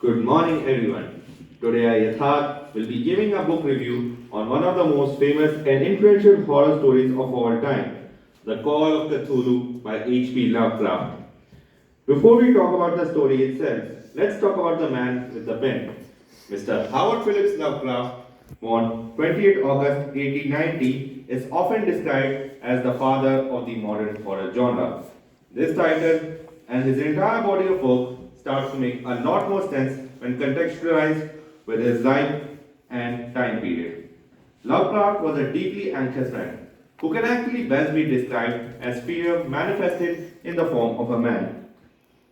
Good morning, everyone. Today, I, Yatharth, will be giving a book review on one of the most famous and influential horror stories of all time, The Call of Cthulhu by H.P. Lovecraft. Before we talk about the story itself, let's talk about the man with the pen. Mr. Howard Phillips Lovecraft, born 28 August 1890, is often described as the father of the modern horror genre. This title and his entire body of work starts to make a lot more sense when contextualized with his life and time period. Lovecraft was a deeply anxious man who can actually best be described as fear manifested in the form of a man.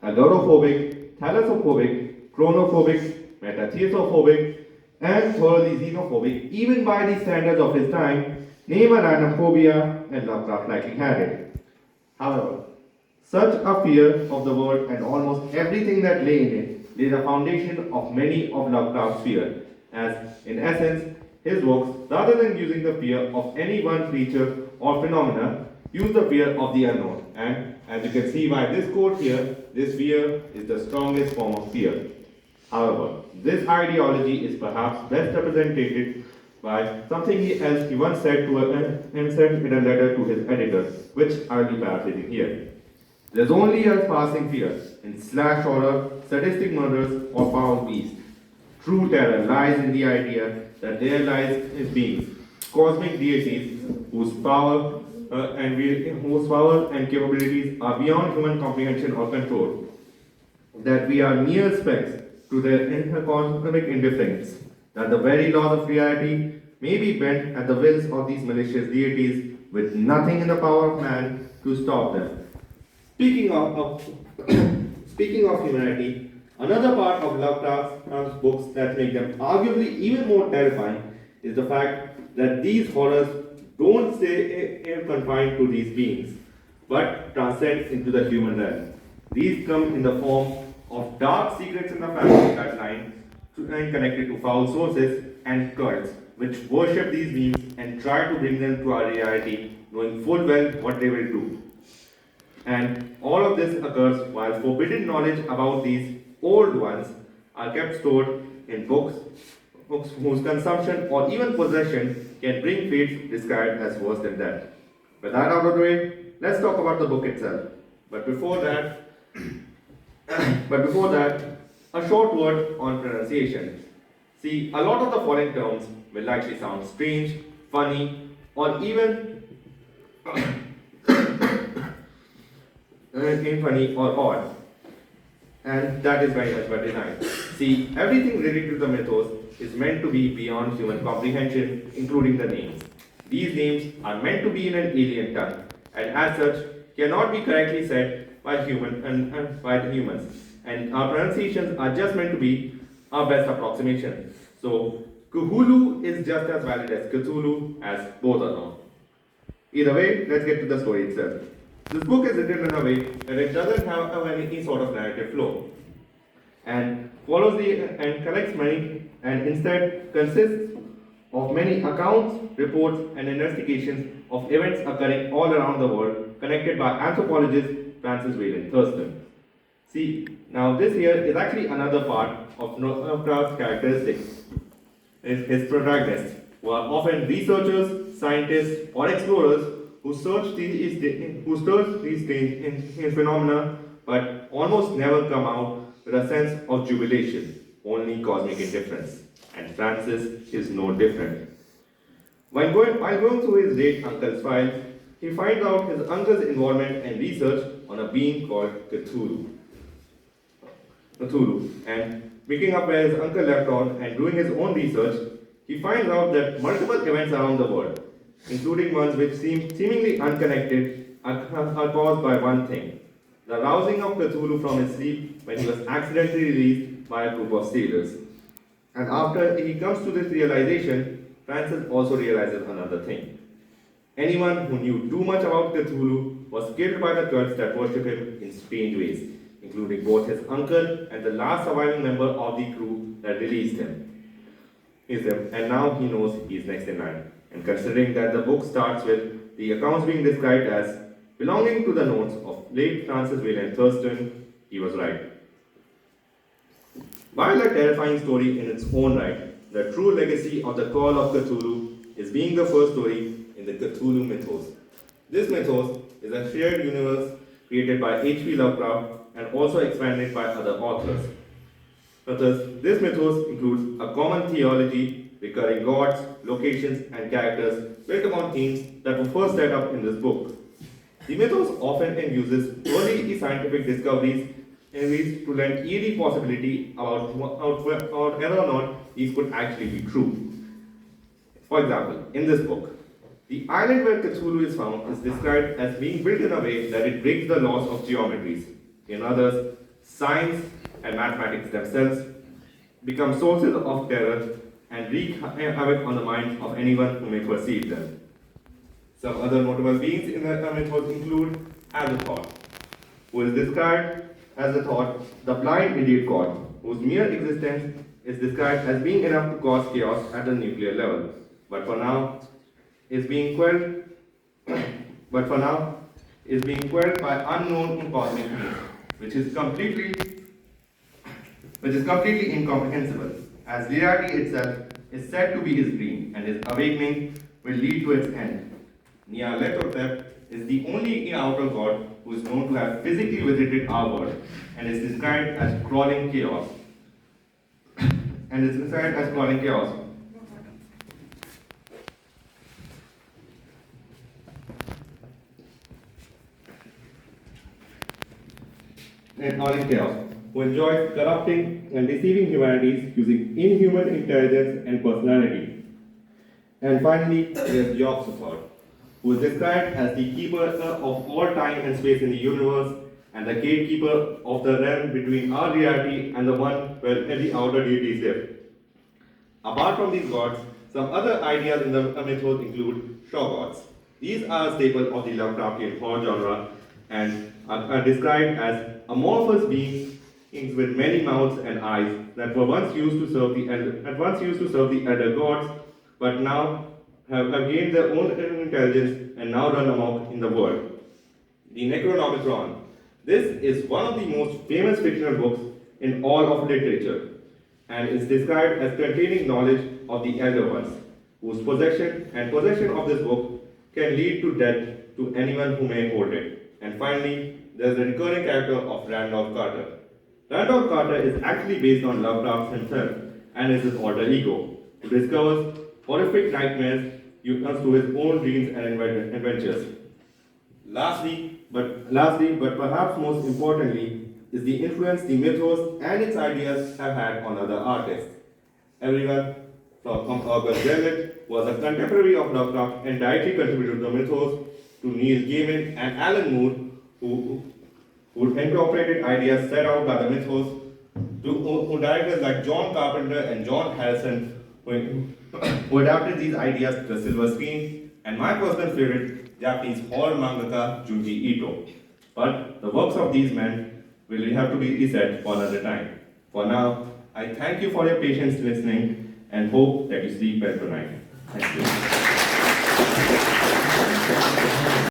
Agoraphobic, thalassophobic, chronophobic, metatheosophobic, and thoroughly xenophobic, even by the standards of his time, name a random phobia, and Lovecraft likely had it. However, such a fear of the world and almost everything that lay in it lay the foundation of many of Lovecraft's fear, as, in essence, his works, rather than using the fear of any one creature or phenomena, use the fear of the unknown. And as you can see by this quote here, this fear is the strongest form of fear. However, this ideology is perhaps best represented by something else he once said to himself in a letter to his editor, which I will be paraphrasing here. There's only a passing fear in slash horror, sadistic murders, or foul beasts. True terror lies in the idea that there lies in beings, cosmic deities whose power whose power and capabilities are beyond human comprehension or control. That we are mere specks to their cosmic indifference. That the very laws of reality may be bent at the wills of these malicious deities, with nothing in the power of man to stop them. Speaking of speaking of humanity, another part of Lovecraft's books that make them arguably even more terrifying is the fact that these horrors don't stay confined to these beings, but transcend into the human realm. These come in the form of dark secrets in the family bloodline and connected to foul sources and cults, which worship these beings and try to bring them to our reality, knowing full well what they will do. And all of this occurs while forbidden knowledge about these old ones are kept stored in books whose consumption or even possession can bring fates described as worse than death. With that out of the way, let's talk about the book itself. But before that, a short word on pronunciation. See, a lot of the foreign terms will likely sound strange, funny, or even funny or odd. And that is very much by design. See, everything related to the mythos is meant to be beyond human comprehension, including the names. These names are meant to be in an alien tongue, and as such, cannot be correctly said by by the humans. And our pronunciations are just meant to be our best approximation. So, Cthulhu is just as valid as Cthulhu, as both are known. Either way, let's get to the story itself. This book is written in a way that it doesn't have any sort of narrative flow and collects many and instead consists of many accounts, reports, and investigations of events occurring all around the world connected by anthropologist Francis Wayland Thurston. See, now this here is actually another part of Lovecraft's characteristics. His protagonists, who are often researchers, scientists, or explorers who search these strange phenomena but almost never come out with a sense of jubilation, only cosmic indifference. And Francis is no different. While going through his late uncle's files, he finds out his uncle's involvement and research on a being called Cthulhu. And picking up where his uncle left off and doing his own research, he finds out that multiple events around the world, including ones which seem seemingly unconnected, are caused by one thing: the rousing of Cthulhu from his sleep when he was accidentally released by a group of sailors. And after he comes to this realization, Francis also realizes another thing. Anyone who knew too much about Cthulhu was killed by the cults that worship him in strange ways, including both his uncle and the last surviving member of the crew that released him. And now he knows he is next in line. And considering that the book starts with the accounts being described as belonging to the notes of late Francis Wayland Thurston, he was right. While a terrifying story in its own right, the true legacy of the Call of Cthulhu is being the first story in the Cthulhu mythos. This mythos is a shared universe created by H.P. Lovecraft and also expanded by other authors. This mythos includes a common theology, recurring gods, locations, and characters built upon themes that were first set up in this book. The mythos often uses early scientific discoveries in ways to lend eerie possibility about whether or not these could actually be true. For example, in this book, the island where Cthulhu is found is described as being built in a way that it breaks the laws of geometries. In others, science and mathematics themselves become sources of terror and wreak havoc on the minds of anyone who may perceive them. Some other notable beings in the mythos include Yatharth, who is described as the blind idiot god, whose mere existence is described as being enough to cause chaos at the nuclear level, but for now is being quelled by unknown cosmic means, which is completely incomprehensible, as reality itself is said to be his dream, and his awakening will lead to its end. Nyarlathotep is the only outer god who is known to have physically visited our world, and is described as crawling chaos. Who enjoys corrupting and deceiving humanities using inhuman intelligence and personality. And finally, there is Yatharth, who is described as the keeper of all time and space in the universe, and the gatekeeper of the realm between our reality and the one where the outer deities live. Apart from these gods, some other ideas in the mythos include shore gods. These are a staple of the Lovecraftian horror genre and are described as amorphous beings with many mouths and eyes that were once used to serve the elder gods, but now have gained their own intelligence and now run amok in the world. The Necronomicon. This is one of the most famous fictional books in all of literature, and is described as containing knowledge of the elder ones, whose possession of this book can lead to death to anyone who may hold it. And finally, there is the recurring character of Randolph Carter. Randolph Carter is actually based on Lovecraft himself and is his alter ego, who discovers horrific nightmares through his own dreams and adventures. Lastly, but perhaps most importantly, is the influence the mythos and its ideas have had on other artists. Everyone from August Derleth was a contemporary of Lovecraft and directly contributed to the mythos, to Neil Gaiman and Alan Moore, who incorporated ideas set out by the mythos, to directors like John Carpenter and John Harrison, who adapted these ideas to the silver screen, and my personal favorite, Japanese horror mangaka Junji Ito. But the works of these men will have to be said for another time. For now, I thank you for your patience listening and hope that you sleep well tonight. Thank you.